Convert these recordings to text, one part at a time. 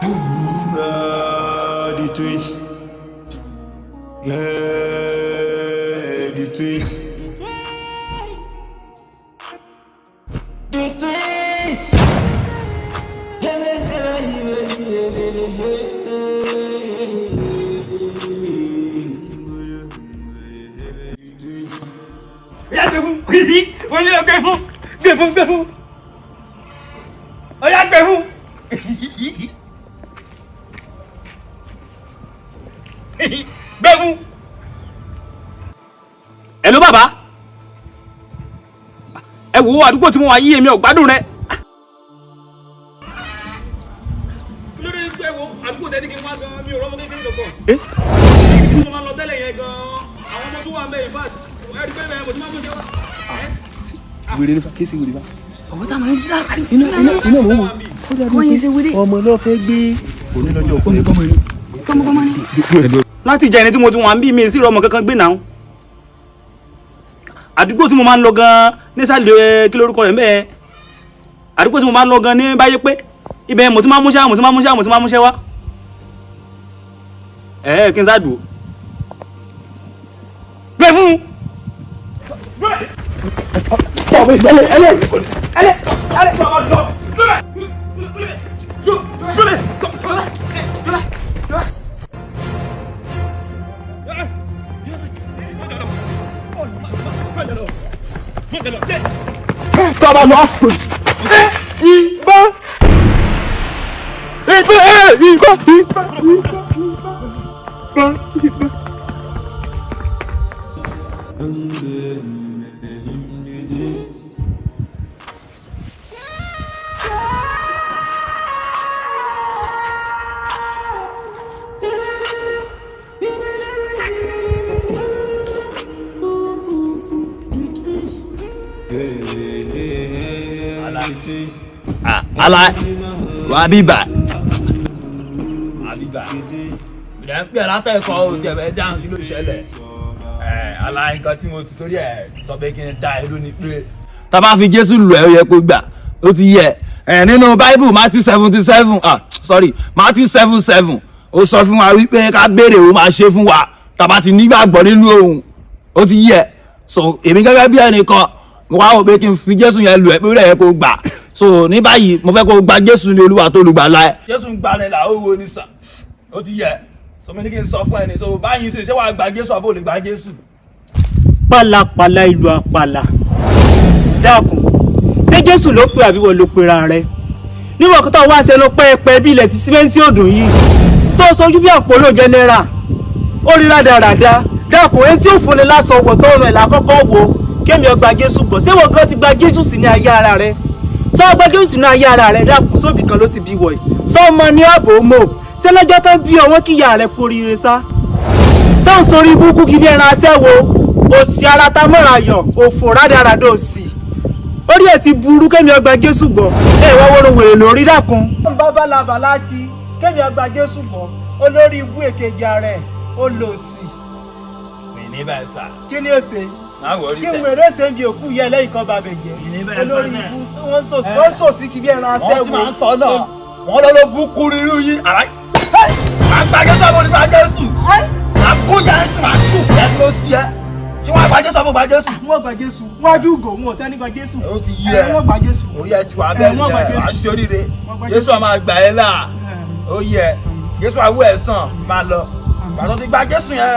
The twist. Yeah, the twist. The twist. Ya gbé fún wọ́n ní gbé fún. Ọ̀yá gbé fún. Gbé fún. Hello bàbá. Ẹ wo àdúgbò tí mo wà yí èmi ò gbádùn rẹ̀. Kí ló dé tí ẹ wo àdúgbò tẹ́ni kí n wá gan mi ò rọ́mọdé kí n lọ kàn. Mo máa lọ tẹ́lẹ̀ yẹn gan àwọn ọmọ tó wà ń bẹ in fact ẹ rí pé bẹ́ẹ̀ mo ti máa mú jẹ wá. Wèrè nípa kí sí wèrè bá. Ọwọ́ tá a máa ń dá àti Iná mọ̀ mọ̀. wọ́n yẹn ṣe wéré. Ọmọ náà fẹ́ gbé onílọ́jọ́ fún mi. Kọ́mọkọ́mọ ni. Láti jẹ́ ẹni tí mo ti wà ń bí mi sí ọmọ kankan gbé náà. Àdúgbò tí mo máa ń lọ gan nísàlẹ̀ kí lórúkọ rẹ̀ mẹ́ẹ̀. Àdúgbò tí mo máa ń lọ gan ní báyé pé ibẹ̀ mo ti máa ń múṣẹ́ wá. Kí n sáàdùn. Gbé fún. Tọ́ba lọ àpò. Ìbọn. Ala wa biba. Abiba. Bidan pe látẹ̀kọ́ o ti fẹ́ dáhùn kí ló ṣẹlẹ̀. Ala nǹkan tí mo ti torí ẹ̀ sọ pé kí n ta ìlú ni pé tá bá fi Jésù lù ẹ́ ó yẹ kó gbà. Ó ti yẹ. Nínú Bible Matthew 77 Matthew 7:7 ó sọ fún wa wípé ká béèrè ó máa ṣe fún wa. Tá bá ti nígbàgbọ́ nínú òun. Ó ti yẹ. So èmi gẹ́gẹ́ bí ẹnìkan mo wá wò pé kí n fi Jésù yẹn lù ẹ́ pé ó yẹ kó gbà. So ní báyìí mo fẹ́ kó gba Jésù ní Olúwa tó lùgbàlà ẹ. Jésù ń gbalẹ̀ là ó wo ni sà. Ó ti yẹ. So mi ní kí n sọ fún ẹni. So báyìí ṣe wàá gba Jésù àbó lè gba Jésù. Pálapàla ìlú àpàlà. Dákun. Ṣé Jésù ló pe àbí wọ́n ló pera rẹ̀? Níwọ̀n kí tó wá ṣe ló pẹ́ẹ́pẹ́ bí ilẹ̀ ti símẹ́ǹtì òdùn yìí. Tó sojú bí àpòlò jẹnẹra. Ó rí rádaràda. Dákun etí òfúnni lásán wọ̀ tó rùn ẹ̀ lákọ́kọ́ wo. Kémi ó gba Jésù gbọ́. Ṣé wọ́n gan ti gba Jésù sí ní ayé ara rẹ̀? Sọ gba Jésù ní ayé ara rẹ̀ dákun sóbì kan ló sì bí wọ̀ yìí. Sọ ọmọ ní ààbò mọ̀. Ṣé lọ́jọ́ tó bí ọwọ́ kíyà rẹ̀ poríire sá? Tó ń sorí burúkú kí bí ẹran aṣẹ́wó. Òsì ara ta mọ́ra yọ̀ òfò rádaràda òsì. Orí ẹ̀ ti burú kémi ó gba Jésù gbọ́. Wọ́n wọ́n wèrè lórí dákun. Bàbá làbàlá kí kémi ó gba Jésù gbọ́. Olórí ibú èkejì ààrẹ ó lò sí. Mi ní báyìí sà. Kí ni ó ṣe? Kí wèrè ṣe ń bi òkú yẹ lẹ́yìn kan bàbẹ̀ jẹ́. Olórí ibú wọ́n sò sí kí bí ẹran aṣẹ́wó. Wọ́n ti máa ń sọ náà. Wọ́n lọ bú kúrú irú yín. Àgbà Jésù àbò ní gba Jésù. Àkóyà ẹ̀sìn máa ṣù kẹ́ ló sí ẹ. Ṣé wọ́n gba Jésù àbò gba Jésù? Wọ́n gba Jésù. Wájú ìgò wọn ò sẹ́ni gba Jésù. Ó ti yí ẹ. Wọ́n gba Jésù. Orí ẹ ti wà bẹ́ẹ̀ ni ẹ àṣẹ oríire. Jésù á máa gbà ẹ́ là. Ó yẹ. Jésù àwọ̀ ẹ̀sán máa lọ. Bàtọ́ ti gba Jésù yẹn.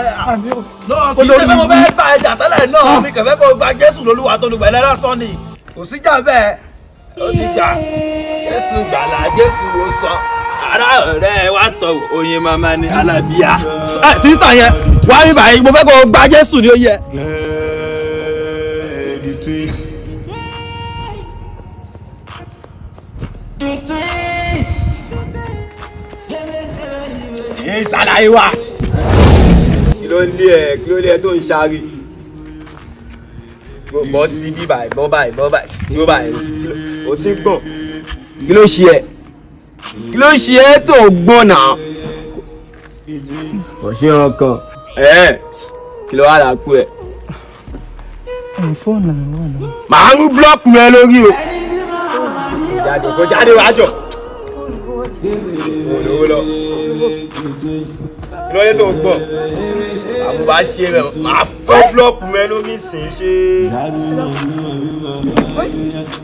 Náà kì í ṣe pé mo fẹ́ bá ẹja tẹ́lẹ̀ náà. Mi kàn fẹ́ kó gba Jésù lólúwa tó lùgbà ẹlẹ́rà sọ ni. Kò síjà bẹ́ẹ̀. Ó ti gbà. Jésù gbàlà Jésù wo sọ. Ara ọ̀rẹ́ wa tọ̀ oyin mama ni alábíà. Sísítà yẹn wá rí báyìí mo fẹ́ kó gba Jésù ni ó yẹ. Ṣàlàyé wa. Kí ló ń lé ẹ tó ń ṣáré? Bọ́ sí bí báyìí, bọ́ báyìí, o ti gbọ̀n. Kí ló ṣe ẹ? Kí ló ṣe ẹ tó gbọ̀n náà? Kò ṣe ọkàn. Kí ló wà lápò ẹ? Màá mú búlọ́ọ̀kù rẹ lórí o. Kò jáde wájọ. olówó lọ kí ló dé tó ń gbọ́ àbúbá ṣe rẹ̀ máa fọ́ búlọ́ọ̀kù mẹ́ lórí ìsìn ṣe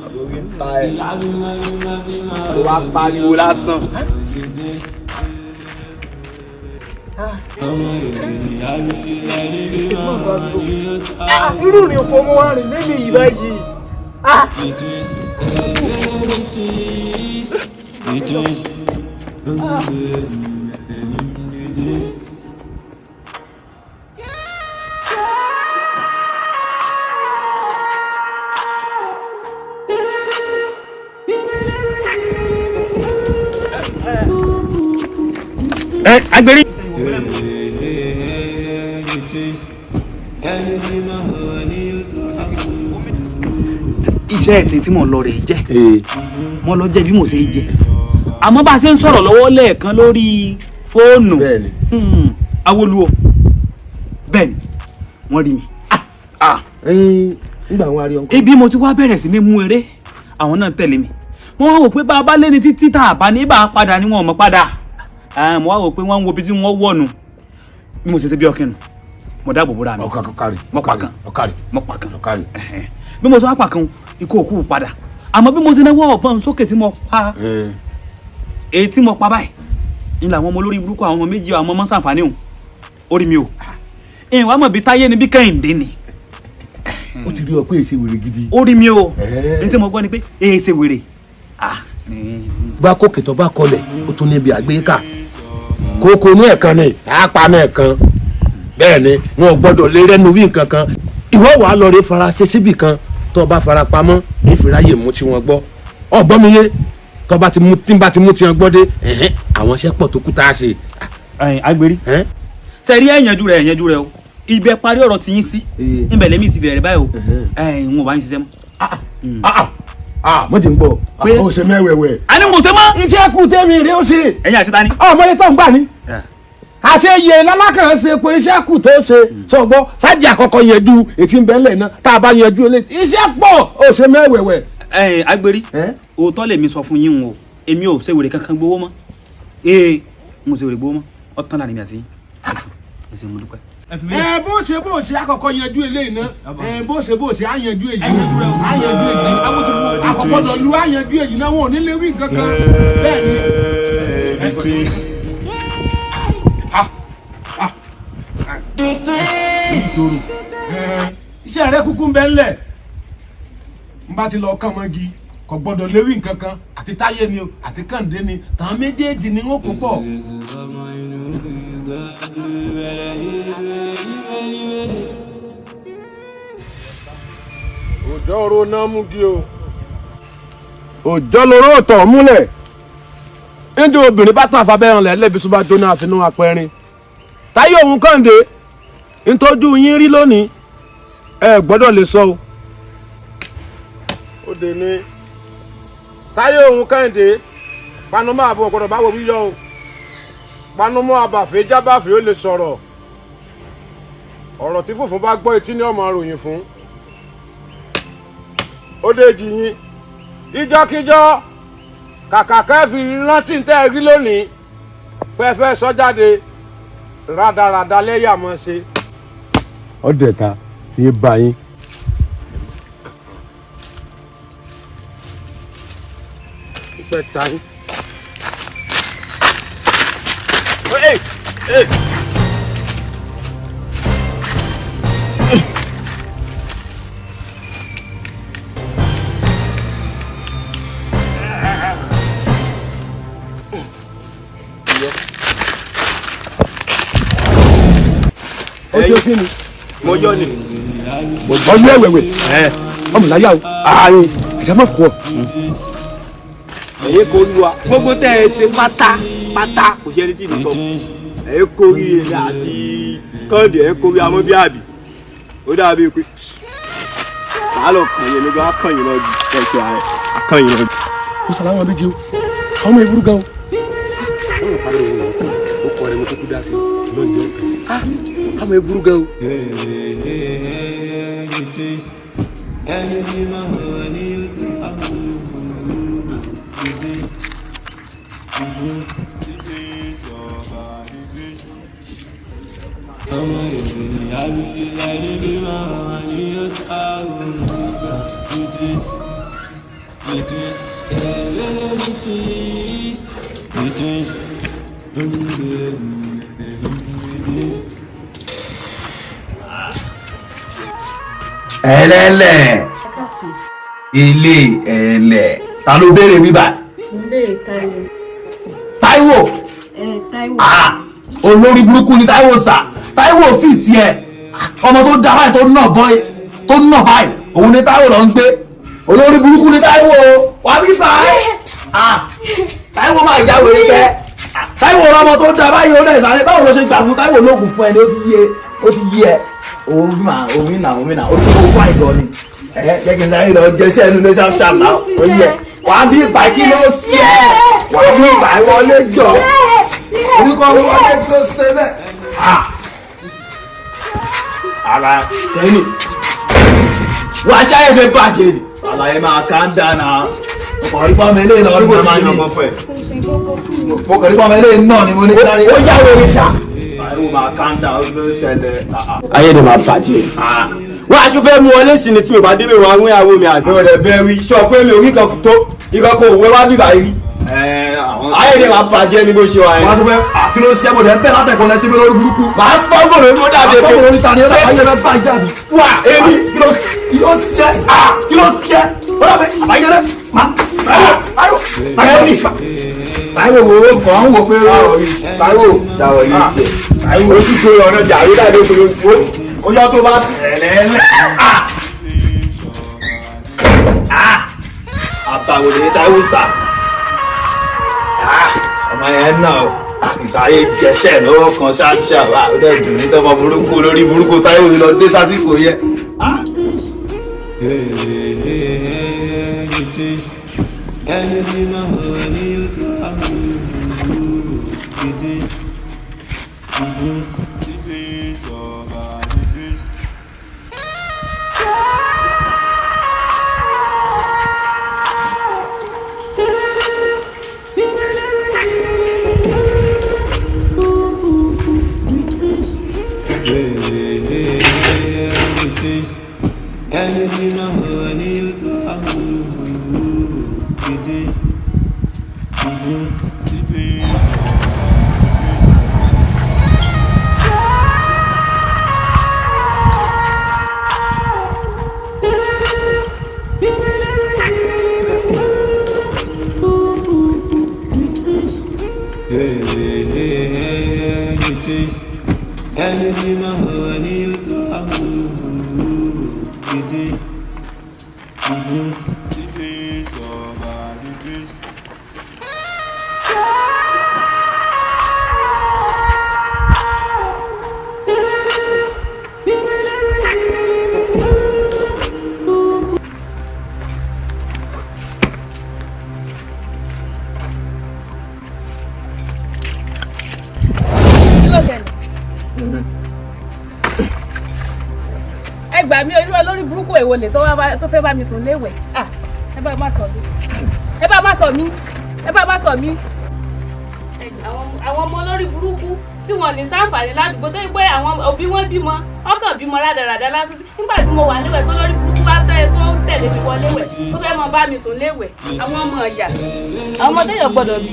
àbórí ń ta ẹ̀ tó wá pariwo lásán. irú ni fọmọ wa rìn lẹ́nu yìí báyìí. Agbèrè. Iṣẹ́ ètè tí mo lọ rẹ̀ jẹ́ mo lọ jẹ́ bí mo ṣe jẹ́ àmọ́ bá a ṣe ń sọ̀rọ̀ lọ́wọ́ lẹ́ẹ̀kan lórí fóònù Awólúwo bẹ́ẹ̀ ni wọ́n rí mi. nígbà wọn arí ọkọ. ibi mo ti wá bẹ̀rẹ̀ sí ní mú eré àwọn náà tẹ̀lé mi wọ́n wá wò pé bá a bá lé ní títí tá a bá ní bá a padà ní wọn ò mọ̀ padà mo wá wò pé wọ́n ń wo ibi tí wọ́n wọ̀nù bí mo ṣe ṣe bí ọkẹ́nu mo dáàbò bóra mi mo pa kan bí mo sọ apá kan ikú òkú padà àmọ́ bí mo ṣe náwó ọ̀pọ̀n sókè tí mo pa èyí tí mo pa báyìí ní làwọn ọmọ olórí burúkú àwọn ọmọ méjì àwọn ọmọ sàǹfààní òun orí mi o ìyẹn wàá mọ̀ bí Táyé ni bí Kẹ́hìndé ni. ó ti rí ọ pé èsì wèrè gidi. orí mi o ní tí mo gbọ́ ni pé èsì wèrè. bá kókè tó bá kọlẹ̀ ó tún níbi àgbéká kókó ní ẹ̀kan ni àápa ní ẹ̀kan bẹ́ẹ̀ ni wọn ò gbọ́dọ̀ lé rẹ́nu wí nǹkan kan ìwọ wàá lọ rí faraṣe síbì kan tó bá fara pamọ́ ìfìráyè mú tí wọ́n gbọ́ ọgbọ́n mi yé tó bá ti mú tí wọ́n gbọ́ dé àwọn iṣẹ́ pọ̀ tó kú tá a ṣe. Agbèrè sẹ́rí ẹ̀yànjú rẹ̀ o ibẹ̀ parí ọ̀rọ̀ tí yín sí níbẹ̀ lẹ́mí ti bẹ̀rẹ̀ báyìí o wọn ò bá ń ṣiṣẹ́ mọ́. mo ti ń gbọ́ pé o ṣe mẹ́wẹ̀wẹ̀. a ní mo ṣe mọ́. iṣẹ́ kù tẹ́mi rẹ̀ ó ṣe. ẹ̀yin àti ta ni. ọmọdé tó ń gbà ní. àṣeyẹ lálákàn ṣe pé iṣẹ́ kù tó ṣe sọgbọ́ sáàjì àkọ́kọ́ yanjú ètí ń bẹ́ẹ̀ lẹ̀ náà tá a bá yanjú ilé iṣẹ́ pọ̀ o ṣe mẹ́wẹ̀wẹ̀. Agbèrè òótọ́ lèmi sọ fún yín o èmi ò ṣe wèrè kankan gbowó mọ́ mo ṣe wèrè gbowó mọ́ ọ̀tán láàrin mi àti ẹ̀sìn mo dúpẹ́. bó ṣe àkọ́kọ́ yanjú eléyìí náà bó ṣe àyanjú èyí àkọ́kọ́ lu àyanjú èyí náà wọn ò ní lè wí nǹkan kan bẹ́ẹ̀ ni. iṣẹ́ rẹ kúkú ń bẹ ńlẹ̀ n bá ti lọ kàn mọ́gi kò gbọ́dọ̀ léwí nǹkan kan àti Táyé ni o àti Kẹ́hìndé ni tàwọn méjèèjì ni wọ́n kó pọ̀. òjò oró náà mú kí o òjò lóró ọ̀tọ̀ múlẹ̀ níjẹ́ obìnrin bá tán àfàbẹ́ràn lẹ̀ lẹ́bi tó bá jóná àfinú apẹ̀rin Táyé òun Kẹ́hìndé ntójú yín rí lónìí ẹ gbọ́dọ̀ lè sọ o. ó dé ní Táyé òun Kẹ́hìndé panumọ́ àbọ̀ ọ̀gbọ́dọ̀ báwo wíyọ o panumọ́ àbàfẹ́ jábàfẹ́ ó lè sọ̀rọ̀ ọ̀rọ̀ tí fùfún bá gbọ́ etí ní ọmọ ròyìn fún. ó dé jì yín ìjọkíjọ kàkà kẹ́fì rántí ń tẹ́ ẹ rí lónìí pẹ́fẹ́ sọ jáde rádaràda lẹ́yà mọ́ ṣe. ọ̀dẹ̀ ta ti ń bá yín. ìpẹ́ ta yín. ó ṣe kí ni. mo yọ ni. ọjọ́ ẹ̀wẹ̀wẹ̀ ọmọláyà o ààrin àjàmọ́ kọ. ẹ̀yin kò lu wa gbogbo tẹ́ ẹ ṣe pátá kò ṣe ẹni tí mi sọ ẹ̀yin kò rí èmi àti Kẹ́hìndé ẹ̀ kò rí amọ́ bí àbí ó dàbí pé màá lọ kàn yín lọ́jọ́ akànyìn lọ ju ẹ̀ṣẹ̀ ààrẹ akànyìn lọ ju. ó sọ láwọn méjì o àwọn ọmọ ìwúrú gan o. ó kọ rẹ mo tó kú dá sí lọ́jọ́ àwọn ìwúrú gan o. ẹlẹ́lẹ̀ ilé ẹlẹ̀ ta ló béèrè mi báyìí. Mo béèrè Táíwò. Táíwò olórí burúkú ni Táíwò sà. Táíwò fi tiẹ̀ ọmọ tó dá báyìí tó nà báyìí òun ni Táíwò lọ ń gbé. Olórí burúkú ni Táíwò wà bí báyìí. Táíwò máa já wèrè kẹ́. Táíwò ọmọ tó dá báyìí ó lẹ̀ sáré báwo ló ṣe gbà fún Táíwò lóògùn fún ẹni ó ti yé ẹ. Omi nà ó ti kó fún àìlọ ni. Jẹ́ kí n sáré lọ jẹ́sẹ́ ẹnu lé ṣáfṣáf náà ó yẹ. Wà á bí ìgbà kí ló sí ẹ. Wà á bí ìgbà wọlé jọ. Orúkọ wọlé tó ṣe bẹ́ẹ̀. Ara tẹ́lẹ̀. Wà á ṣáyẹ̀ fẹ́ bàjẹ́ ni. Àlàyé máa ká ń dáná. Ọkọ̀ rí pọ́nmi ilé náà ni màmá ní. Ọkọ̀ rí pọ́nmi ilé náà ni mo ní kárí. Ó yá wèrè ṣá. Àìwò máa ká ń dá ló ṣẹlẹ̀. Ayé ni màá bàjẹ́. Wọ́n aṣọ fẹ́ mú ọ lẹ́sìn ni tí mi bá débè wọn àwọn ìyàwó mi àgbẹ̀. Mo rẹ̀ bẹ́ẹ̀ wí sọ pé mi ò rí kankan tó ìkọ̀kọ̀ òwe wá bíbá yìí. Ayé ni màá bàjẹ́ ni bó ṣe wà yẹn. Wọ́n á tún fẹ́ àkìlọ̀ ṣẹ́ mo dẹ̀ ń bẹ̀ látẹ̀kọ́ lẹ́sìn mi lórí burúkú. Màá fọ́gùn lórí tó dàbí epo. Àfọ́gùn lórí ta ni ẹlẹ́pàá yẹn fẹ́ bá ìjà mi. Wà èmi. Kí ló sí ẹ́? Ó dàbí àbáyẹlẹ. Táíwò wo kàn ń wò pé Táíwò dàwọ̀ yìí tiẹ̀. Táíwò ó sì gbé ọ̀nà jàre dáadé pé ó yọ tó bá tẹ̀lé lẹ́. Àbàwò lè Táíwò sà. Ọmọ yẹn náà ìsàyè jẹsẹ̀ lọ́wọ́ kan ṣáṣá ó dẹ̀ dùn ní tọmọ burúkú lórí burúkú Táíwò lọ dé sásìkò yẹ. Ẹ gbà mí irú olórí burúkú èwo lè tó fẹ́ bá mi sùn léwẹ̀. Ẹ bá má sọ mí. Ẹ bá má sọ mí. Ẹ bá má sọ mí. Àwọn ọmọ olórí burúkú tí wọ́n lè ṣàǹfààní ládùúgbò tó yẹ pé àwọn òbí wọn bímọ ọkàn bímọ rádaràdà lásán nígbà tí mo wà léwẹ̀ tó lórí burúkú wá tó tẹ̀lé mi wọ léwẹ̀ tó fẹ́ mọ bá mi sùn léwẹ̀ àwọn ọmọ ọ̀yà àwọn ọmọdé yẹn gbọ́dọ̀ bí.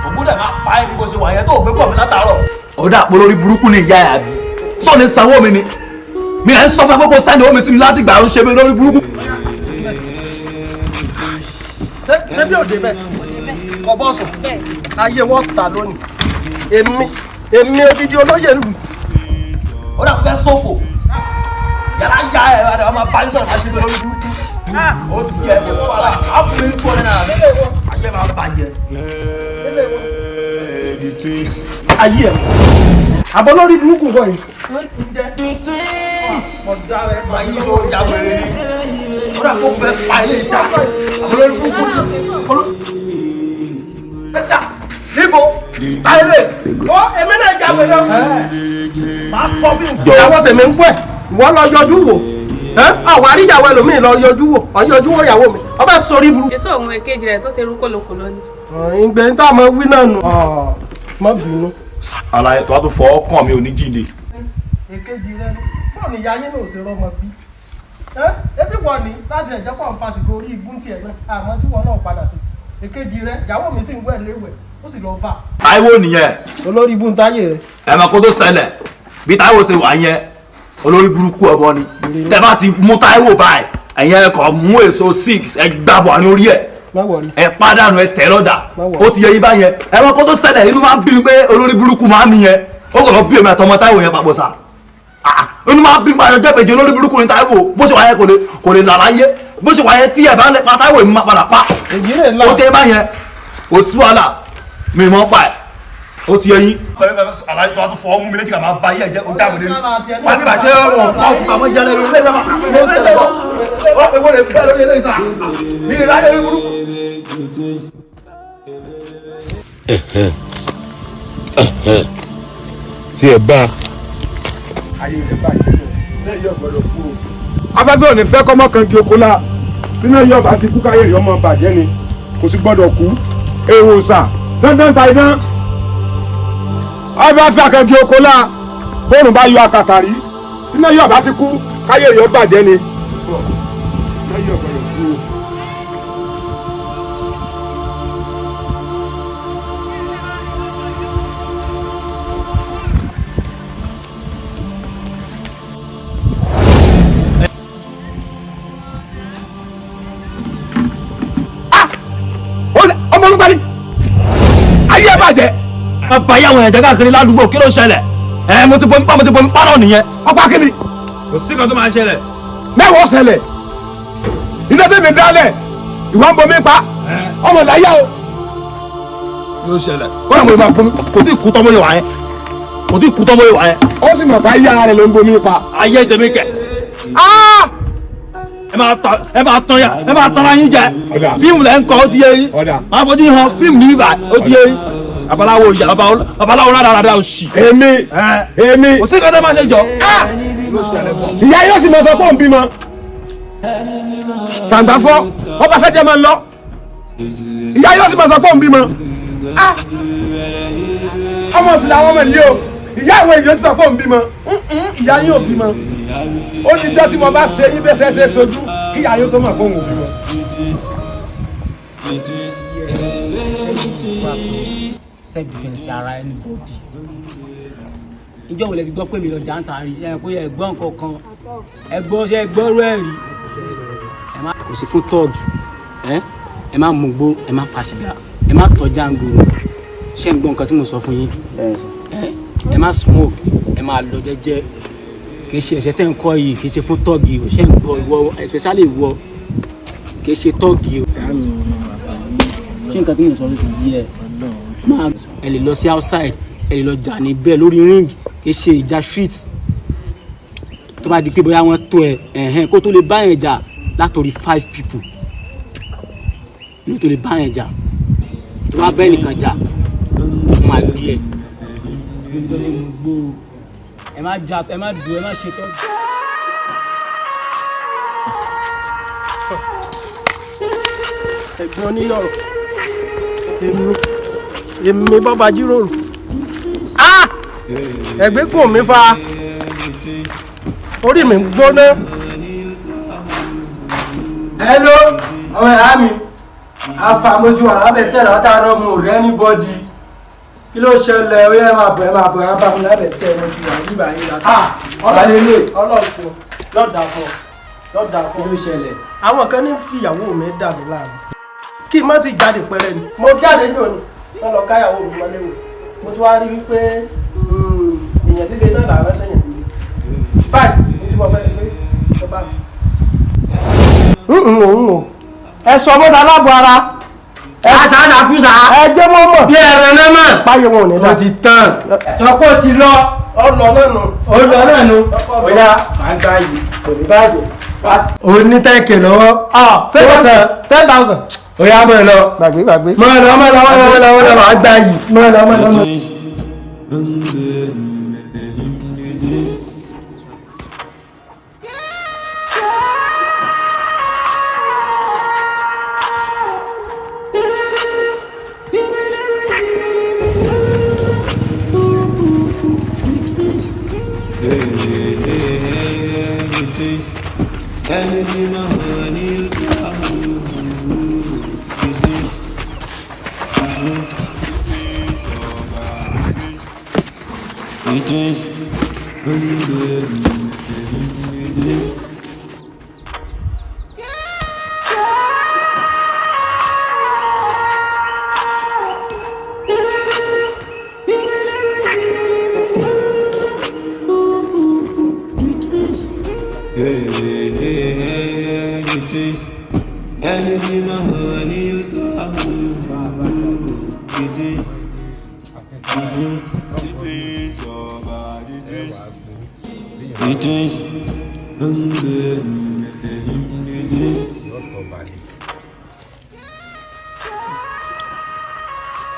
Ògúndẹ̀ máa pa ẹ́ ní bó ṣe wà yẹn tó ò gbé pọ̀ mi látàárọ̀. Ọ̀dà àpò lórí burúkú ni ìyá ẹ̀ àbí. Sọ ni sanwó mi ni. Mi à ń sọ fún ẹ pé kó sẹ́ni omi sí mi láti gbà ń ṣe mi lórí burúkú. Ṣé bí òde bẹ́ẹ̀? Kọ bọ́ọ̀sù. Ayé wọn ta lónìí. Èmi odidi olóyè lù. Ó dà fẹ́ sófò. Yàrá ya ẹ̀ ẹ̀ ẹ̀ máa bá ń sọ̀rọ̀ máa ṣe mi lórí burúkú. Ó ti yẹ kó sí wàhálà. Á fún mi kú ọ̀rẹ́ náà. Ayé máa bàjẹ́. Ayé ẹ̀. Àbọ̀ lórí burúkú bọ̀ yìí. Ọ̀dà rẹ̀ máa yí ló ya wẹ̀rẹ̀ ni. Ó dà kó fẹ́ pa ilé iṣẹ́. Àbọ̀ lórí burúkú. Níbo? Ayé lè. Ó èmi náà já wẹ̀rẹ̀. máa kọ́ bí ìyàwó tèmi ń pẹ́ ìwọ lọ yọjú wò àwọn àríyàwó ẹlòmíì lọ yọjú wò ọyọjú wò ìyàwó mi ọba sórí burú. èso òun èkejì rẹ̀ tó ṣe irú kòlòkòlò ni. ìgbẹ́ ní táwọn wí náà nù. má bínú. àlàyé tó wá tó fọ ọkàn mi ò ní jíde. èkejì rẹ ni bọ́ọ̀ ni ìyá yín náà ṣe rọ́mọ bí. ebi wọ ni láti ẹ̀jẹ̀ pọ̀ ń faṣìkò orí igun tiẹ̀ náà àmọ́ tí wọn náà padà sí. èkejì rẹ ìyàwó mi sì ń wẹ̀ léwẹ̀ ó sì lọ bá. Táíwò nìyẹn. olórí ibú ń táyé rẹ. ẹ mọ̀ kó tó ṣẹlẹ̀ bí Táíwò ṣe wà yẹn olórí burúkú ọmọ ni tẹ bá ti mú Táíwò báyìí ẹ̀yẹn ẹ̀kọ́ mú èso 6 ẹ gbàbọ̀ ní orí ẹ̀ ẹ pàdánù ẹ tẹ̀ lọ́dà ó ti yẹ yí báyẹn ẹ mọ̀ kó tó ṣẹlẹ̀ inú máa ń bí mi pé olórí burúkú máa ń nìyẹn ó kọ̀ lọ bí èmi àtọmọ Táíwò yẹn papọ̀ sá inú máa ń bí mi padà jẹ́ péjì olórí burúkú ní Táíwò bó ṣe wáyé kò lè làlàyé bó ṣe wáyé tí ẹ bá ń lẹ pa Táíwò èmi máa padà pa ó ti yẹ báyẹn kò sí wàhálà mi mọ́ pa ẹ̀ ó ti yẹ yín. àlàyé tó a tún fọ ọmú mi létí ká máa ba yí ẹ̀jẹ̀ ó dáàbò lé mi. wà á ní bàṣẹ wọn fọ ọkùnrin àwọn ìjà lẹ́nu lé lọ́wọ́ ló ń ṣẹlẹ̀ bọ́. wọ́n pe wọ́n lè bẹ́ẹ̀ lórí eléyìí sá. mi ì ráyè rí burúkú. tí ẹ bá. afẹ́fẹ́ ò ní fẹ́ kọ́mọ́ kan kí oko la nínú ẹ̀yọ́ bá ti kú káyé ìyọ́ ọmọ bàjẹ́ ni kò sì gbọ́dọ̀ kú èèwọ̀ sà dandan ta iná afẹ́fẹ́ akẹ́kí oko la bóòrùn bá yọ akàtàrí nínú ẹ̀yọ́ bá ti kú káyé ìyọ́ bàjẹ́ ni. ayé bàjẹ́. bàbá yàwọn ẹ̀jẹ̀ káàkiri ládùúgbò kí ló ṣẹlẹ̀ mo ti bomi pa náà nìyẹn. ọ̀pá kìíní. kò sí kan tó máa ṣẹlẹ̀. mẹ́wàá ṣẹlẹ̀ iná tí mi dálẹ̀ ìwà ń bomi pa ọmọ láyà o. kí ló ṣẹlẹ̀. kọ́nà mo máa bomi kò tí ì kú tọ́mọ́ yẹn wá yẹn. ó sì mọ̀ pé ayé ara rẹ̀ ló ń bomi pa. ayé tèmi kẹ̀. ẹ máa tọ́ra yín jẹ fíìmù lẹ́ ń kọ́ ó ti yé yín máa fojú hàn fíìmù níbí báyìí ó ti yé yín babaláwo ìyá babaláwo rádaràdà òṣì. èmi. kò sí kọ́tẹ́ máa ṣe jọ. ìyá yóò sì mọ sọ pé òun bímọ. sàǹgbàfọ́ ọba sẹ́jẹ̀ máa ń lọ. ìyá yóò sì mọ sọ pé òun bímọ. ọmọ sì làwọn ọmọ ìlú o ìyá àwọn èèyàn sì sọ pé òun bímọ. ìyá yín ò bímọ. ó ní jọ́ tí mo bá ṣe yín bẹ́sẹ̀ ṣe sojú kí ìyá yóò tó mọ̀ pé òun ò bímọ. self defence ara anybody ìjọ wo lẹ ti gbọ́ pé mi lọ jàǹtàrí ẹ pé ẹ̀gbọ́n kankan ẹ̀gbọ́n ṣe gbọ́rú ẹ̀ rí kò sí fún tọ́ọ̀gì ẹ má mú gbó ẹ má fa sìgá ẹ má tọ́jà ń gbòòrò ṣé ń gbọ́ nǹkan tí mo sọ fún yín ẹ má smoke ẹ má lọ jẹ́jẹ́ kì í ṣe ẹ̀ṣẹ̀ tẹ́ ń kọ́ yìí kì í ṣe fún tọ́ọ̀gì o ṣé ń gbọ́ ìwọ especially ìwọ kì í ṣe tọ́ọ̀gì o ṣé nǹkan tí mo sọ ló ti yí ẹ máa ẹ lè lọ sí outside ẹ lè lọ jà níbẹ̀ lórí ring kì í ṣe ìjà street tó bá di pé bóyá wọ́n tó ẹ kó tó lè bá yẹn jà látòrí 5 people ló tó lè bá yẹn jà tó bá bẹ́ẹ̀ nìkan jà wọ́n máa gbé ẹ ẹ má jà ẹ má dùn ẹ má ṣe tọ́jú. ẹ̀gbọ́n oníyọ̀rọ̀ èmi bọ́ba jíròrò ẹ̀gbẹ́ kùn mi fa orí mi ń gbóná. hello ọmọ ìyá mi afàmójú alábẹ̀ tẹ̀ látàárọ̀ mo rẹ́ ní bọ́dì kí ló ṣẹlẹ̀ ó yẹ máa bọ̀ abámu lábẹ̀ tẹ̀ mo ti wà nígbà yín látà ọ̀làlélẹ̀ ọlọ́sìn lọ́dà fún kí ló ṣẹlẹ̀. àwọn kan ní fìyàwó mi dà mí láàmú kí n má ti jáde pẹ́rẹ́ ni mo jáde ní òní wọ́n lọ káyàwó mi wọlé wò mo ti wá rí wípé èèyàn líle náà làárọ̀ sẹ́yìn mi báyìí ní tí mo fẹ́ rí pé ẹ bá mi. ẹ sọ mọ́ta láàbò ara ẹ sáà kúsà ẹ jẹ́ mọ́ mọ̀ bí ẹ̀rọ náà mọ̀ páyé wọn ò ní dá. mo ti tán sọpọ̀ ti lọ ọlọ náà nù. ọlọ náà nù ọ̀yà máa gbá yìí kò ní bàjẹ́ o ní tẹ́ẹ̀kì lọ́wọ́ ṣé wọ́n sàn 10,000. ọ̀yà mọ̀ lọ gbàgbé mọ̀ lọ máa gbá yìí mọ̀ lọ.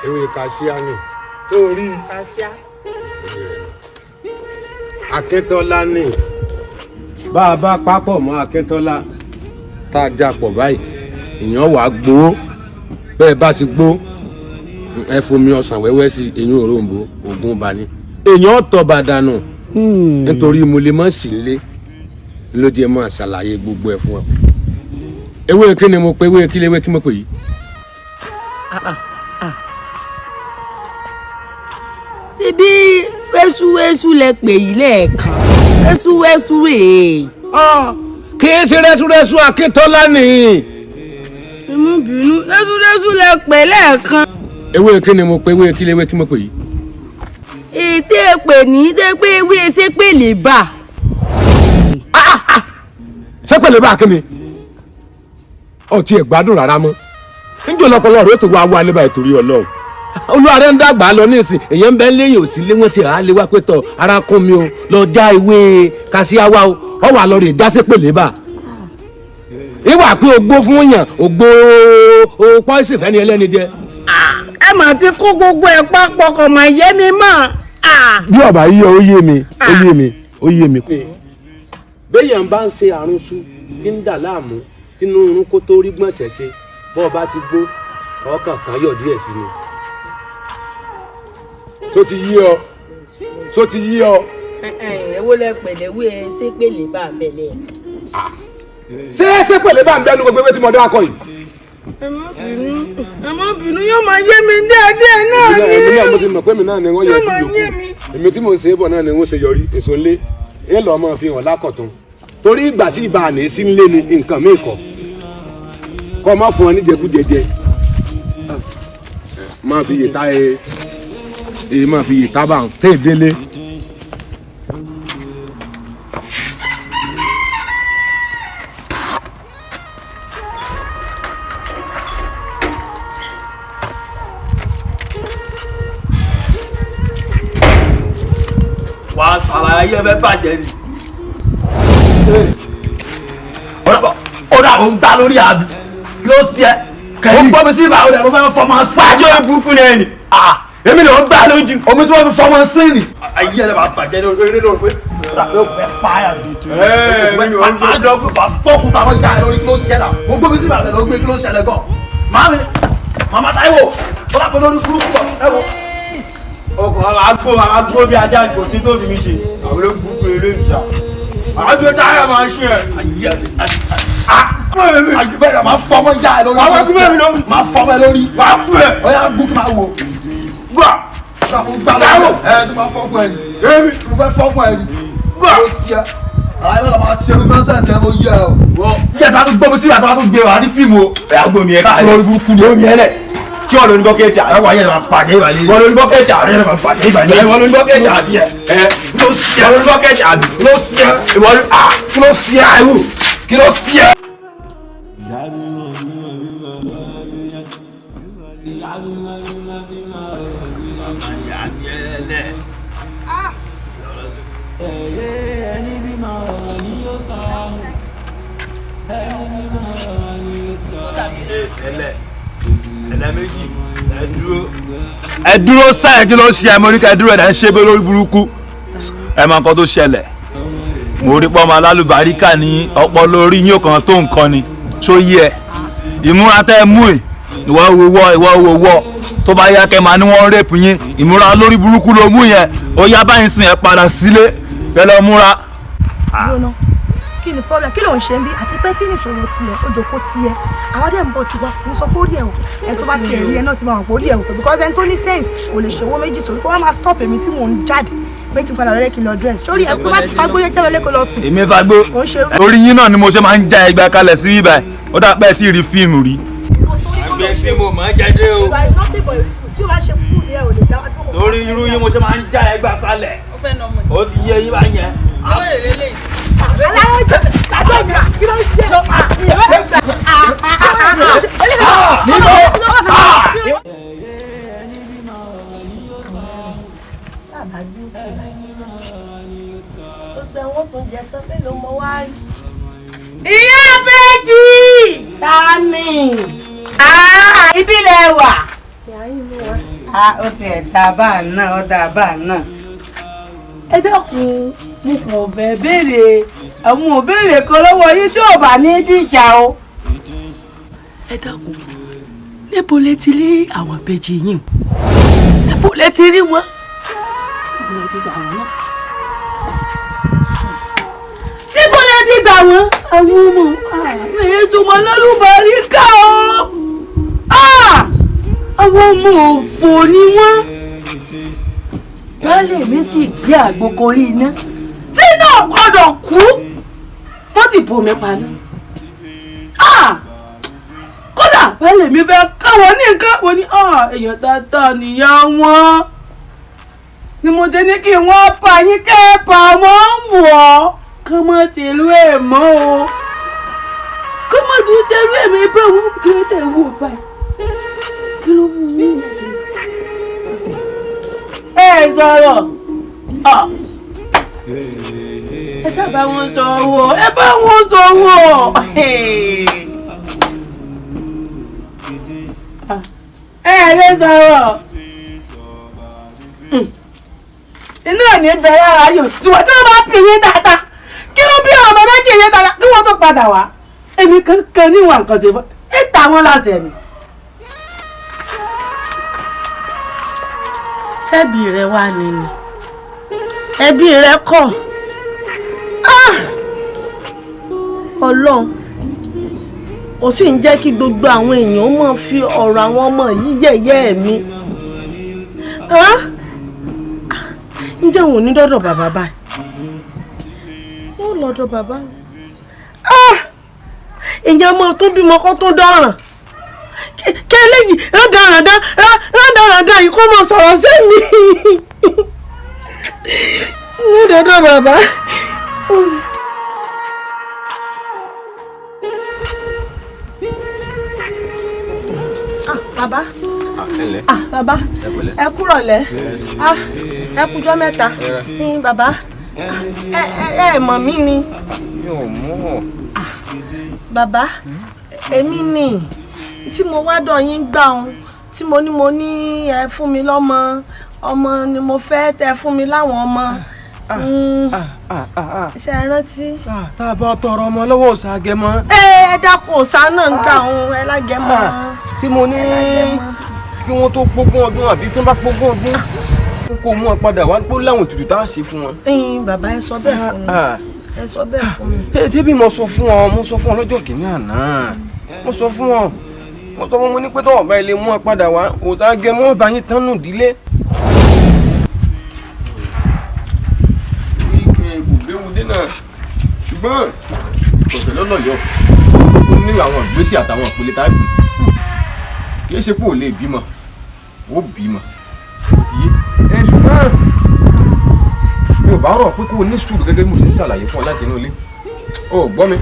ewé kàṣíà ni torí kàṣíà Akíntọ́lá ni bá a bá papọ̀ mọ́ Akíntọ́lá tá a dapọ̀ báyìí èèyàn wàá gbó bẹ́ẹ̀ bá ti gbó ẹ fomi ọsàn wẹ́wẹ́ sí eyín òróǹbó ògùn bani èèyàn tọba dànù nítorí mo lè mọ̀ sí ilé ló jẹ́ mọ́ ṣàlàyé gbogbo ẹ̀ fún ọ. ewé kí ni mo pe ewé kí léwé kí mo pè yìí. ṣe bí wẹ́súwẹ́sú lẹ pè yìí lẹ́ẹ̀kan wẹ́súwẹ́sú rèé. kì í ṣe rẹ́súrẹ́sú Akíntọ́lá nìyí. ẹ má bínú wẹ́súwẹ́sú lẹ pè lẹ́ẹ̀kan. ewé kí ni mo pe ewé kí léwé kí mo pè yìí. ètè pè ní dé pé ewé ṣe pè lè bà. ṣé pẹ̀lú bá a kí ni ọtí ẹ̀ gbádùn rárá mọ́ níjọ́ lọ́pọ̀lọ́ rẹ̀ ó ti wá wá lébà ìtorí Ọlọ́run olúwa rẹ̀ ń dàgbà lọ nísìn èyàn ń bẹ léyìn òsì lé wọn ti à á lé wá pé tọ ara kún mi o lọ já ewé kàṣíáwá o ọ wà lọ rè dásí pèlè bá ìwà pé o gbó fún yàn o gbó o pọ́ìsì fẹ́ni ẹlẹ́ni jẹ. ẹ mà ti kó gbogbo ẹ̀ papọ̀ kò mà yé mi mọ́. bí ọba yíyọ ó yé mi ó yé mi ó yé mi. béèyàn bá ń ṣe àrùn sú kí ń dà láàmú kínú irun kó tó rí gbọ̀nsẹ̀ ṣe bọ́ ọ bá ti gbó ọkàn kan yọ̀ díẹ̀ sí ni. tó ti yí ọ tó ti yí ọ. èwo lẹ pẹ̀lẹ́wé ṣé pè lè bà bẹ̀lẹ̀. ṣé pẹ̀lẹ́ bá ń bẹ́nu gbogbo ewé tí mo dá akọ yìí. ẹ má bínú yóò máa yé mi díẹ̀díẹ̀ náà ni. èmi náà mo ti mọ̀ pé mi náà ni wọ́n yẹ yóò kí máa yé yòókù mi. èmi tí mo ń ṣe é bọ̀ náà ni wọ́n ṣe yọrí èso ńlé ẹ lọ́ọ́ máa fi hàn lákọ̀tún torí ìgbà tí ibà àná sí ńlé ni nǹkan mi kọ̀ kọ́ má fún ọ níjẹkújẹjẹ máa fi yèta ẹ máa fi yèta bá ń tẹ̀ délé. wà á ṣàlàyé ẹ fẹ́ bàjẹ́ ni. ó dà bó ń gbá lórí àbí kí ló ṣe ẹ́ ó gbọ́ mi sí ibà ó dẹ̀ mo fẹ́ fọmọ sí. fáṣọ ìbùkún ni ẹni èmi ló ń gbà lójú omi tí wọ́n fi fọmọ sí ni. ayé ẹ̀ bá bàjẹ́ ní orí lórí pé ó fẹ́ pààyà ni. máa dọ̀ pé bá fọ́ọ̀kù táwọn ìjà ẹ̀ lórí kí ló ṣe ẹ̀ náà ó gbọ́ mi sí ibà ó dẹ̀ gbé kí ló ṣẹlẹ̀ gan. màmá Táíwò ó dà pé lórí burúkú bọ̀ ẹ wo. ọkọ̀ àgbo bí ajá kò sí tó fi mi ṣe àwọn olóògùn eré ìṣà àgbẹ̀ táyà máa ń ṣe ẹ̀. ayé bẹ́ẹ̀ máa fọmọ ìjà ẹ̀ lórí. àwọn akúmọ̀ mi ló máa fọmọ ẹ lórí. wàá kú ẹ̀. ó yà gúkú máa wò. gbà gbà lọ́wọ́ ẹ ṣe máa fọ́fún ẹ ní. èmi mo fẹ́ fọ́fún ẹ ní. gbà ó sì ẹ àyè bẹ́ẹ̀ máa ṣe nọ́ọ̀sẹ̀sì ẹ mo yẹ ọ. yíyẹ tó a tó gbọ́ mi sí ìyàtọ̀ a tó gbé wa ní fíìmù o. ẹ̀ àgbo mi ẹ̀ ká lórí burúkú ni. omi ẹ̀ lẹ̀ kí wọ́n lóní bọ́kẹ́tì àná. àwọn ayé máa pàdé ìbàlẹ̀. wọ́n lóní bọ́kẹ́tì àná. ayé máa pàdé ìbàlẹ̀. wọ́n lóní bọ́kẹ́tì àbí ẹ̀ ló sí ẹ. wọ́n lóní bọ́kẹ́tì àbí ló sí ẹ. ìwọ́n lóní kí ló sí ẹ. àìwò kí ló sí ẹ. ẹ dúró sáyẹn kí ló ṣe ẹ mo ní ká ẹ dúró ẹ ń ṣe bẹ lórí burúkú ẹ mọ nǹkan tó ṣẹlẹ̀ mo rí pọ́ ọmọ alálùbáríkà ní ọ̀pọ̀ lórí yín kan tó nǹkan ni ṣó yí ẹ ìmúra tẹ́ ẹ mú ẹ ìwọ wo tó bá yá kẹ́ máa ní wọ́n rẹ́pù yín ìmúra lórí burúkú ló mú yẹn ó yá báyìí sìn ẹ padà sílé kẹ́ lọ múra. Jóná kí ni problem kí ló ń ṣe ń bí àti pé kí ni ìṣòro tiẹ̀ ó jókòó tiẹ̀ àwọn dẹ̀ ń bọ̀ tiwa mo sọ pé ó rí ẹ̀ o ẹni tó bá tiẹ̀ rí ẹ náà ti máa wọ̀ pé ó rí ẹ̀ o because ẹni tó ní sense kò lè ṣòwò méjì sórí kó wá máa stop èmi tí mò ń jáde pé kí n padà lọ́lẹ́ kí n lọ dress sórí ẹ̀ tó bá ti fagbó yẹ kí lọ́lẹ́ kó lọ sùn. èmi fagbó orí yín náà ni mo ṣe máa ń já ẹgbẹ́ kalẹ̀ sí bíbá ó dà pé tí ì rí fíìmù rí. àgbẹ̀ fíìmù máa jáde o. tí o bá ṣe fún ni ẹ ò lè dá wá tó. torí irú yín mo ṣe máa ń já ẹgbẹ́ kalẹ̀ ó ti yé yín bá yẹn. aláyọ̀ jẹ́ àgbẹ̀gbẹ̀ kí ló ń ṣe. ìyá Bẹ́jì ta ni ibi lẹ wà. Ó ti ẹ̀ dá bá náà ó dá bá náà. Ẹ dákun mo kàn fẹ́ béèrè àwọn òbéèrè kan lọ́wọ́ yín tí ò bá ní dìjà o. Ẹ dákun níbo lẹ ti rí àwọn Bẹ́jì yín níbo lẹ ti rí wọn. Níbo lẹ ti gbà wọn náà. Níbo lẹ ti gbà wọn. Àwọn ọmọ èyí tó mọ lọ́lùbọ̀rí ká o. Àwọn ọmọ òfò ni wọ́n. Baálé mi sì gbé àgbo korí iná nínú ọ̀gbọ́dọ̀ kú wọ́n ti bò mí paná. Kódà baálé mi fẹ́ káwọn ní nǹkan wọ́n ní èèyàn dáadáa nìyá wọn ni mo ti ní kí wọ́n pa yín kẹ́ẹ̀pà mọ́ ń wọ̀ kán mọ́ ti ìlú ẹ̀ mọ́ o kán mọ́ ti ṣerú èmi bá wọn kí ló tẹ̀ wò báyìí kí ló mú yín sí ẹ sọ̀rọ̀ ẹ sábà wọn sọ̀rọ̀ ẹ bá wọn sọ̀rọ̀ ẹ lè sọ̀rọ̀ inú ẹ̀ ní bẹ̀rẹ̀ ara yòó tí wọ́n bá pè yín dáadáa kí ló bí ọmọ méjì yín dáadáa kí wọ́n tó padà wá èmi kankan níwọ̀n nǹkan ṣe fún ẹ ta wọn láṣẹ ni. ṣebí rẹ wà nínú ẹbí rẹ kọ́ Ọlọ́run ó sì ń jẹ́ kí gbogbo àwọn èèyàn máa fi ọ̀rọ̀ àwọn ọmọ yìí yẹ̀yẹ́ mi ǹjẹ́ òun ní dọ́dọ̀ bàbá báyìí ó lọ́dọ̀ bàbá ìyẹn ọmọ tó bímọ kó tó dọ̀ràn kí eléyìí rádàràdà yìí kó mọ sọ̀rọ̀ sí mi ní dọ́dọ̀ bàbá. Bàbá bàbá ẹ kúrọ̀lẹ́ ẹ kújọ́ mẹ́ta bàbá ẹ mọ̀ mí ni. Bàbá èmi ni tí mo wá dọ̀ yín gbà ọ́n tí mo ní ẹ fún mi lọ́mọ ọmọ ni mo fẹ́ tẹ fún mi láwọn ọmọ ṣe é rántí. tá a bá tọrọ ọmọ lọ́wọ́ Òṣàgẹmọ. ẹ dákun Òṣà náà ń kà òun ẹ lágẹmọ. tí mo ní kí wọ́n tó pógún ọdún àbí tí wọ́n bá pógún ọdún kó mú ọ padà wá pé láwọn ètùtù tá a ṣe fún wọn. Bàbá ẹ sọ bẹ́ẹ̀ fún mi ẹ sọ bẹ́ẹ̀ fún mi. ṣé bí mo sọ fún ọ lọ́jọ́ kìíní àná mo sọ fún ọ mo ní pé tọ́wọ́ bá ilé mú ọ padà wá Òṣàgẹmọ ọba yín tán nù dílé. náà ṣùgbọ́n ọ̀sẹ̀ lọ́nà yọ ó ní àwọn ìgbésẹ̀ àtàwọn ìpele tá a gbé kì í ṣe pé ò lè bímọ ó bímọ ó ti yé ṣùgbọ́n mi ò bá rọ̀ pé kó o ní sùúrù gẹ́gẹ́ bí mo ṣe ń ṣàlàyé fún ọ láti inú ilé o gbọ́ mi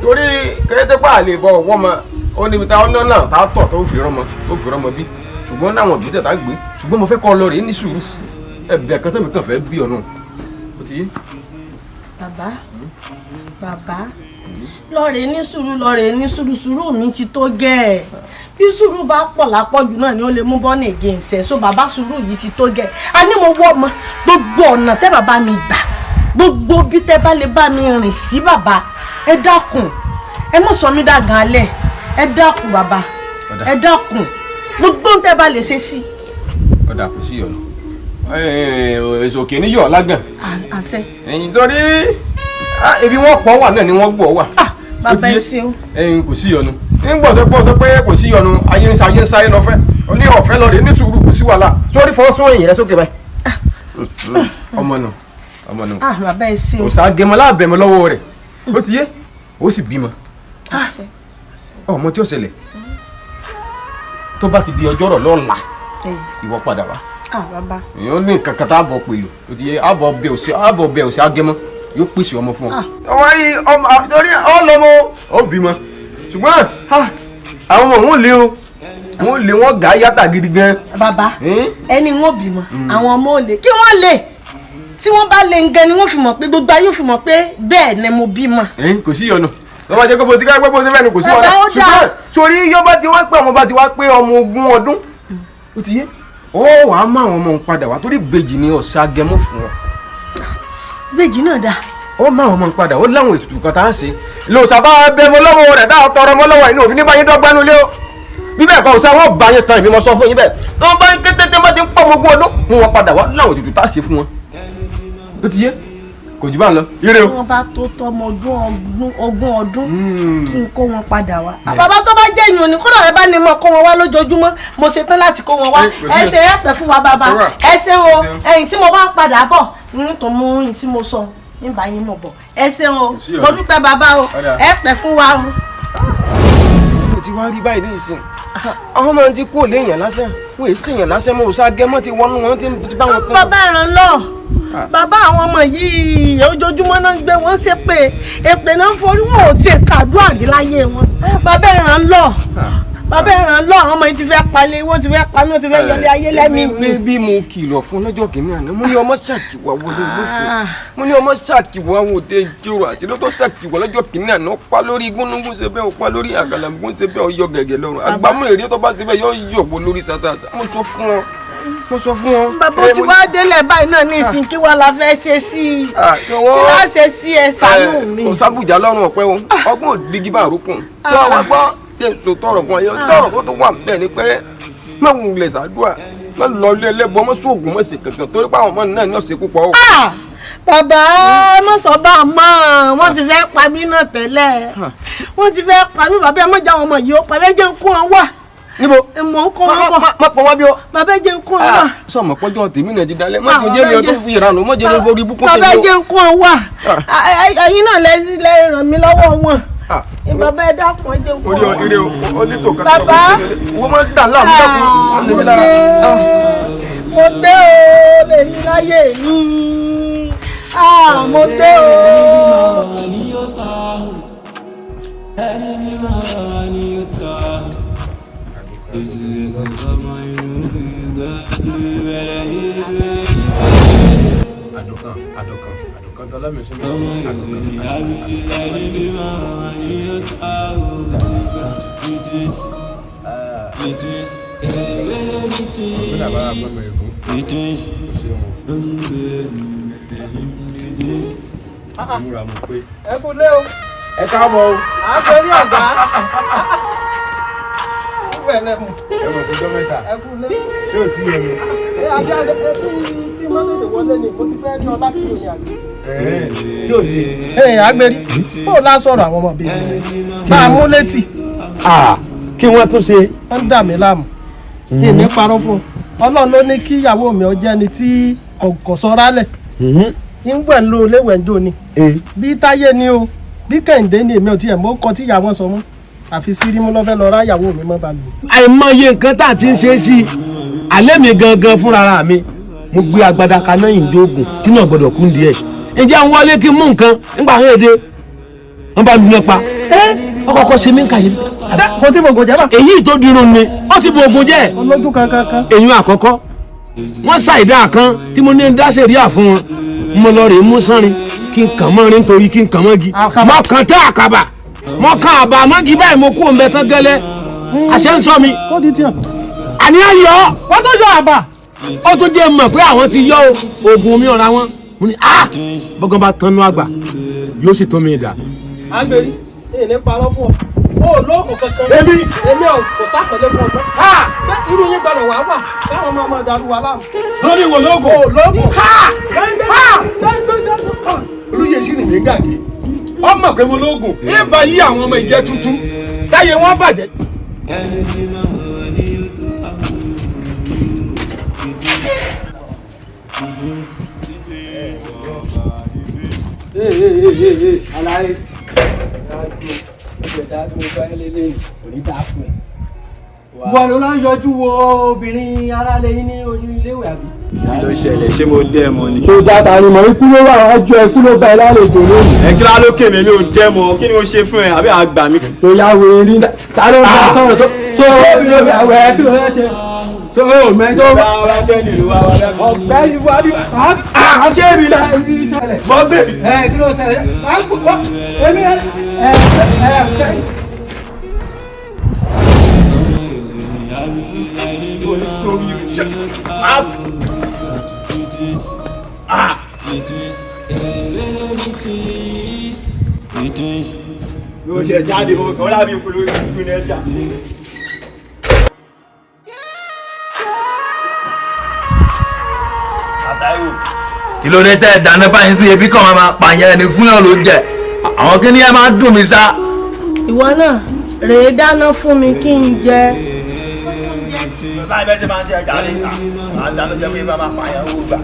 torí kẹ́tẹ́pá àlè bọ̀ ọ̀wọ́ ma ó níbi tá ọ̀nà náà tá tọ̀ tó fi rọ́mọ bí ṣùgbọ́n láwọn ìgbésẹ̀ tá a gbé ṣùgbọ́n mo fẹ́ kọ́ ọ lọ rèé ní sùúrù ẹ̀bẹ̀ kan sẹ́mi kan fẹ́ bí ọ náà ó ti yé. Bàbá lọ́ọ̀rẹ́ ní sùúrù mi ti tó gẹ́ ẹ̀ bí sùúrù bá pọ̀ lápọ̀jù náà ni ó lè mú bọ́ọ̀nì gẹ̀ẹ́sẹ̀ so bàbá sùúrù yìí ti tó gẹ́ ẹ̀ a ní mo wọ́ ọmọ gbogbo ọ̀nà tẹ́ bàbá mi gbà gbogbo bí tẹ́ bá lè bá mi rìn sí bàbá ẹ dákun ẹ mọ̀ sọ mí dàgàn alẹ́ ẹ dákun bàbá ẹ dákun gbogbo tẹ́ bá lè ṣe sí. ọ̀dà kò sí ọ̀nà èso òkè ní yọ̀ lágbọ̀n àṣẹ. ẹ̀yin sórí ibi wọ́n pọ̀ wà náà ni wọ́n gbọ́ wà. Bàbá ẹ ṣeun. ẹ̀yin kò sí yọnu nígbà tó sọ pé kò sí yọnu ayé ń sáyé lọ́fẹ́ ní ọ̀fẹ́ lọ́ọ̀rẹ́ ní sùúrù kò sí wàhálà sórí fọwọ́ sún ẹ̀yìn rẹ sókè báyìí. ọmọ nù. Bàbá ẹ ṣeun. kò sá gẹmọ láàbẹ̀mọ lọ́wọ́ rẹ̀ ó ti yé ó sì bímọ. ọmọ tí ó ṣẹlẹ̀ tó bá ti di ọjọ́ rọ̀ lọ́la ìwọ padà wá. Bàbá. èèyàn ní nǹkan kan tá a bọ̀ pẹ̀lú ó ti yé àbọ̀ bẹ̀ òsì agẹmọ yóò pèsè ọmọ fún ọ. ọwọ́ yìí ọmọ torí ọlọmọ ó bímọ ṣùgbọ́n àwọn ọmọ òun lé o wọn lé wọn gà á yàtà gidi gan. Bàbá ẹni wọn bímọ àwọn ọmọ ò lè kí wọ́n lè tí wọ́n bá lè ń gan ni wọ́n fi mọ̀ pé gbogbo ayé fi mọ̀ pé bẹ́ẹ̀ ni mo bímọ. kò sí ìyọnu lọ́wọ́ jẹ́ pé bó ti ká pé bó ti fẹ́ ni kò sí ọ̀nà ṣùgbọ́n torí yóò bá ti wá pé ọmọ bá ti wá pé ọmọ 20 ọdún ó ti yé ó wàá má àwọn ọmọ òun padà wá torí bèjì ni ọ̀sẹ̀ agẹmọ́ fún ọ. Bèjì náà dáa. ó má àwọn ọmọ padà ó láwọn ètùtù kan tá à ń ṣe lò sábà bẹmọ lọ́wọ́ rẹ̀ dáa tọrọ mọ́ lọ́wọ́ inú òfin ní báyìí dọ́gbánú lé o bí bẹ́ẹ̀ kọ́ ọ̀sẹ̀ wọn bá yẹn tán ìbímọ sọ fún yín bẹ́ẹ̀ tó bá ń kété bá ti ń pọ̀ mọ́ 20 ọdún mú wọn padà wá láwọn ètùtù tá à ṣe fún wọn ó ti yé kò jù bá ń lọ ire o. wọ́n bá tó tọmọ ogún ọdún kí n kó wọn padà wá. Bàbá tó bá jẹ́ ìyún ni kódà ẹ bá ní mọ kó wọn wá lójoojúmọ́ mo ṣetán láti kó wọn wá ẹsẹ̀ ẹ pẹ́ fún wa bàbá ẹsẹ̀ o ẹ̀yìn tí mo bá ń padà bọ̀ n tó mú ẹ̀yìn tí mo sọ nígbà yín mo bọ̀ ẹsẹ̀ o mo dúpẹ́ bàbá o ẹ pẹ́ fún wa o. mo ti wá rí báyìí ní ìsìn àwọn máa ń ti kú òlé èèyàn lásán wọn èsì èèyàn lásán mo sá gẹ́mọ́ ti wọnú wọn ti bá wọn tán. bàbá ràn lọ bàbá àwọn ọmọ yìí ojoojúmọ́ náà ń gbé wọn ṣépè èpè náà ń forí wọn ò tiẹ̀ kàdúrà rí láyé wọn bàbá ràn lọ bàbá ràn lọ àwọn ọmọ yìí ti fẹ́ palẹ̀ wọ́n ti fẹ́ palẹ̀ wọ́n ti fẹ́ yọlé ayé lẹ́mìí mi. bí mo kìlọ̀ fún lọ́jọ́ kìíní àná mo ní ọmọ ṣàkíwá wo ló lóṣù mo ní ọmọ ṣàkíwá wo tẹ jòrò àti lọ́tọ̀ ṣàkíwá lọ́jọ́ kìíní àná ó pa lórí gúnúgún ṣe bẹ́ẹ̀ ó pa lórí àgàlàgún ṣe bẹ́ẹ̀ ó yọ gẹ̀gẹ̀ lọ́rùn àgbàmú èrè tó bá ṣe bẹ́ẹ̀ yọ yọ̀gbọ́ lórí ṣàṣàṣà mo sọ fún ọ. bàbá tí wàá délẹ̀ báyìí náà ní ìsìn kí wàá la fẹ́ ṣe sí i kí wàá ṣe sí ẹ ṣàánú mi. kò sábùjá lọ́rùn ọ̀pẹ́ o ọgbọ́n òdìgí bá àrókùn tó wá gbọ́ tí èso tọrọ fún ayé tọrọ tó wà bẹ́ẹ̀ ni pé má ń lè ṣàdúrà má lọ ilé ẹlẹ́bọ má sóògùn má ṣe kankan torí pé àwọn ọmọ náà ní ọ̀sẹ̀ púpọ̀ o. bàbá má sọ bá a mọ̀ wọ́n ti fẹ́ pa mí náà tẹ́lẹ̀ wọ́n ti fẹ́ pa mí bàbá ẹ má já àwọn ọmọ yìí ó pa ẹ jẹ́ ń kó wọn wá. níbo mò ń kó wọn bọ̀ má pọ̀ wá bí o. bàbá ẹ jẹ́ ń kó wọn wá. sọmọ pọ́jọ́ tèmi náà ti dalẹ̀ má jẹ́ mi ọdún fi ìranù má jẹ́ mi forí ibùkún tèmi o. bàbá ẹ jẹ́ ń kó wọn wá ẹ̀yin náà lẹ ràn mí lọ́wọ́ wọn. Bàbá ẹ dákun ẹ jẹ́ ń kó wọn. orí ire o ní tò kàkà. bàbá wọ́n máa ń dà láàmú dákun mo dé o lè yí láyé yín mo dé o. Àdùkàn tọ́lá mi sún ẹ kú lé o. ẹ káàbọ̀ o. à ń pè ní ọ̀gá. ẹ mọ̀ fún dọ́mẹ́ta ẹ kú lé. tí ò sí ẹnu. àbí ẹ kí má tètè wọlé ni mo ti fẹ́ ní ọlá kí lóyún àgbẹ̀. tí ò ní. Agbérí bó o lá sọ̀rọ̀ àwọn ọmọ bíi bá a mú létí. kí wọ́n tún ṣe. wọ́n ń dà mí láàmú kí ní parọ́ fún un Ọlọ́run ló ní kí ìyàwó mi ó jẹ́ ẹni tí kò sọ́ra lẹ̀ ń gbẹ̀ ń lo léwẹ̀ ń dò ni bí Táyé ni o bí Kẹ́hìndé ni èmi ò tiẹ̀ mọ́ kọ́ tí ìyàwó sọ mọ́ àfi Sírímù lọ́fẹ́ lọ rá ìyàwó mi mọ́ balùwẹ̀. àìmọye nǹkan tá a ti ń ṣe sí i alẹ́ mi gangan fúnra mi mo gbé agbada kaná ìdí ogun tí náà gbọdọ̀ kún díẹ̀ ǹjẹ́ àwọn wọlé kí n mú nǹkan nígbà àwọn èdè wọn bá lu nípa ọkọ̀ ṣe mí ń kàyé. mo ti bògùn jẹ́ bá. èyí tó dirun mi ó ti bògùn jẹ́. olójú kankan. èyí àkọ́kọ́ wọ́n ṣàìdá kan tí mo ní dáṣẹ́ rí àfún wọn mo lọ rè é mú sánrin kí n kàn mọ́ rin torí kí n kàn mọ́ gi mọ́ kàn tẹ́ àkàbà mọ́ kàn àbà mọ́ gi báyìí mo kú òun bẹ tán gẹ́lẹ́ àṣẹ ń sọ mi. ó di tiẹ̀. àníyàn yọ wọ́n tó yọ àbà. ó tún jẹ́ mọ̀ pé àwọn ti yọ oògùn mi ọ̀ra wọn mo ní bọ́gán bá tanú àgbà yóò sì tó mi dà. Agbérí èyí ní parọ́ fún ọ ó lóògùn kankan. èmi ò kò sákòlé fún ọgbọ́n. ṣé irú yín gbọdọ̀ wá wà káwọn máa darú wa láàmú. lórí wo lóògùn. ó lóògùn. mọ̀ pé mo lóògùn ẹ bá yí àwọn ọmọ ìjẹ tuntun táyé wọn bàjẹ́. Aláyé ìgbẹ̀dá tí mo fẹ́ lélẹ̀ kò ní dáa fún ẹ. Wọ́n ló ń yọjú wo obìnrin aráalé yín ní ojú iléèwé àbí. Kí ló ṣẹlẹ̀? Ṣé mo dẹ́ mọ ni? Ṣé o dáta ni mọ̀ ikú ló wà wájú ẹ kú ló bá ẹ lálejò lónìí. Ẹ kí lá lókè mi ò dẹ́ mọ kí ni mo ṣe fún ẹ àbí àgbà mi. Tó yá wèrè rí ta ló ń bá sọ̀rọ̀ tó bí ló bá wẹ̀ kí ló fẹ́ ṣe. Tó o mẹ́jọ bá ọ̀gbẹ́ni wà ní àṣẹ mi la mọ bẹ́ẹ̀. Kí ló ṣẹlẹ̀? Èmi Yóò ṣe jáde o lábí ìpolówó ìdúdú ní ẹja. kí ló dé tẹ́ ẹ̀ dáná báyìí sí ebi kan máa pààyàn ẹni fún yàn ló jẹ àwọn kí ni ẹ máa dùn mí sá. ìwọ náà rèé dáná fún mi kí n jẹ. báyìí bẹ́ẹ̀ ṣe máa ń ṣe ẹja rí àdáná jẹ́ pé bá máa pààyàn owó gbà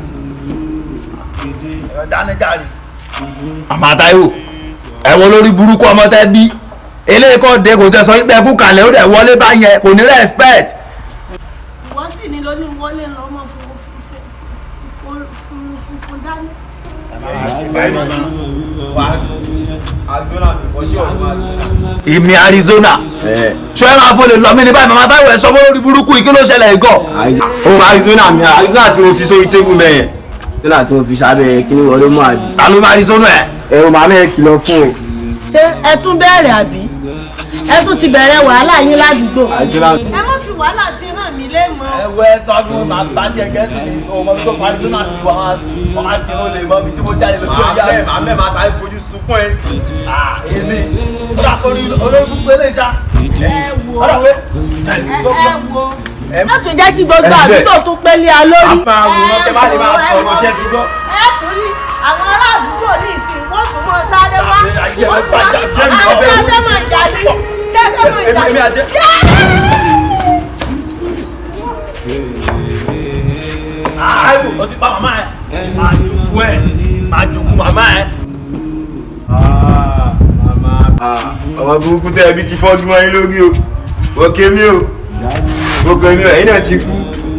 dáná jáde. àmọ́ Táíwò ẹ̀wọ̀n lórí burúkú ọmọ tẹ́ bí eléyìí kọ́ de kò tẹ́ sọ pé ẹkú kalẹ̀ ó dẹ̀ wọlé bá yẹn kò ní respect. ìwọ sì ní lóní wọlé lọ́mọ fún dání. ìmì Arizona ṣọ ẹ máa fọlẹ lọ mí ní báyìí màmá Táíwò ẹ sọ fún lórí burúkú yìí kí ló ṣẹlẹ̀ gan. Ohun Arizona tí mo fi sórí tébù mẹ́yẹn nígbà tí mo fi sábẹ́ kí ni wọ́n ló máa di. ta ló máa Arizona ẹ. Ẹ̀rù màmá ẹ̀ kìlọ̀ fún o. ṣé ẹ tún bẹ̀rẹ̀ àbí ẹ tún ti bẹ̀rẹ̀ wàhálà yín ládùúgbò. ẹ má fi wàhálà tí hàn mí lé mọ́. ẹ wẹ sọ fún màá bá tiẹ̀ gẹ́sì ní ọmọ mi tó pa Arizona sí wọn á ti rún lè mọ mi tí mo jáde lójú ọjà rẹ. Màá mẹ́ máa sáré fojú sunkún ẹ̀ sí. èmi ó dà torí olórí púpọ̀ lè ṣá. ọ̀dà pé ẹ wo má tún jẹ́ kí gbogbo àdúgbò tún pélé a lórí. Àfa àwòrán kẹ bá lè máa sọ ọmọ ṣẹ́ ti gbọ́. ẹ torí àwọn ará àdúgbò ní ìsìn wọ́n tún mọ sáré wá wọ́n tún mọ sáré mọ̀ jáde sẹ́fẹ̀ mọ̀ jáde. Táíwò ó ti pa màmá ẹ máa jòkó ẹ máa jòkó màmá ẹ. Ọmọ burúkú tẹ́ ẹbí ti fọ́jú mọ́ yín lórí o. Òkè mi o. Òkè mi o, ẹ̀yin náà ti kú.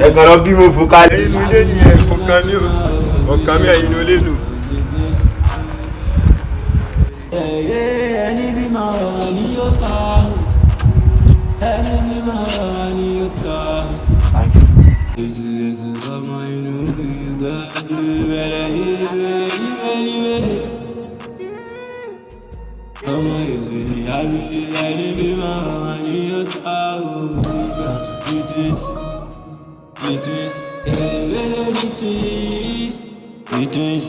Ẹ̀kan lọ bí mo fò kalẹ̀. Inú ilé nìyẹn, ọkàn mi o. Ọkàn mi ẹ̀yin ló lé nù. ẹni bí máa wà ní yóò ta ẹni bí máa wà ní yóò ta. Èsì ọmọ inú ìgbà ìbẹ̀rẹ̀ ìbẹ̀rẹ̀ ọmọ èsì ní àbílẹ̀ ẹni bí máa wà ní yóò ta òògbà it is